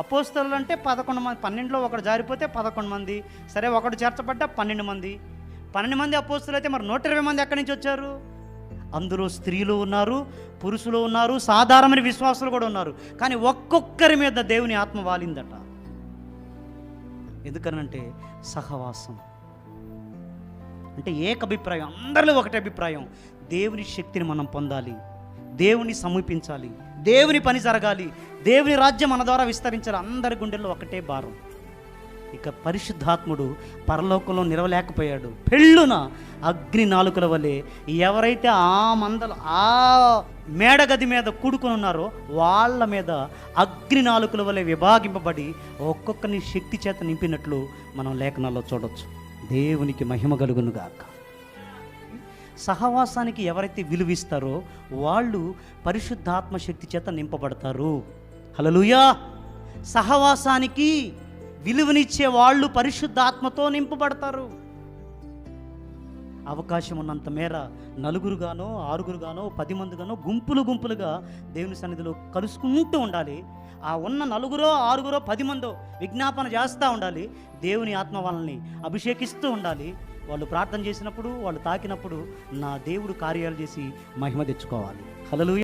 అపోస్తలులు అంటే 11 మంది, 12లో ఒకడు జారిపోతే 11 మంది, సరే ఒకడు చేర్చబడ్డ 12 మంది. 12 మంది అపోస్తలులు అయితే మరి 120 మంది ఎక్కడి నుంచి వచ్చారు? అందులో స్త్రీలు ఉన్నారు, పురుషులు ఉన్నారు, సాధారణమైన విశ్వాసులు కూడా ఉన్నారు. కానీ ఒక్కొక్కరి మీద దేవుని ఆత్మ వాలిందట. ఎందుకనంటే సహవాసం అంటే ఏకభిప్రాయం, అందరిలో ఒకటే అభిప్రాయం. దేవుని శక్తిని మనం పొందాలి, దేవుని సమీపించాలి, దేవుని పని జరగాలి, దేవుని రాజ్యం మన ద్వారా విస్తరించాలి. అందరి గుండెల్లో ఒకటే భారం. ఇక పరిశుద్ధాత్ముడు పరలోకంలో నిలవలేకపోయాడు. పెళ్ళున అగ్ని నాలుకల వలె ఎవరైతే ఆ మేడగది మీద కూడుకుని ఉన్నారో వాళ్ళ మీద అగ్ని నాలుకల వలె విభాగింపబడి ఒక్కొక్కరిని శక్తి చేత నింపినట్లు మనం లేఖనాల్లో చూడవచ్చు. దేవునికి మహిమ కలుగునుగాక. సహవాసానికి ఎవరైతే విలువిస్తారో వాళ్ళు పరిశుద్ధాత్మ శక్తి చేత నింపబడతారు. హల్లెలూయా. సహవాసానికి విలువనిచ్చే వాళ్ళు పరిశుద్ధాత్మతో నింపబడతారు. అవకాశం ఉన్నంత మేర 4గానో 6గానో 10 మందిగానో గుంపులుగా దేవుని సన్నిధిలో కలుసుకుంటూ ఉండాలి. ఆ ఉన్న 4 6 10 మందో విజ్ఞాపన చేస్తూ ఉండాలి. దేవుని ఆత్మ వాళ్ళని అభిషేకిస్తూ ఉండాలి. వాళ్ళు ప్రార్థన చేసినప్పుడు, వాళ్ళు తాకినప్పుడు నా దేవుడు కార్యాలు చేసి మహిమ తెచ్చుకోవాలి. హల్లెలూయా.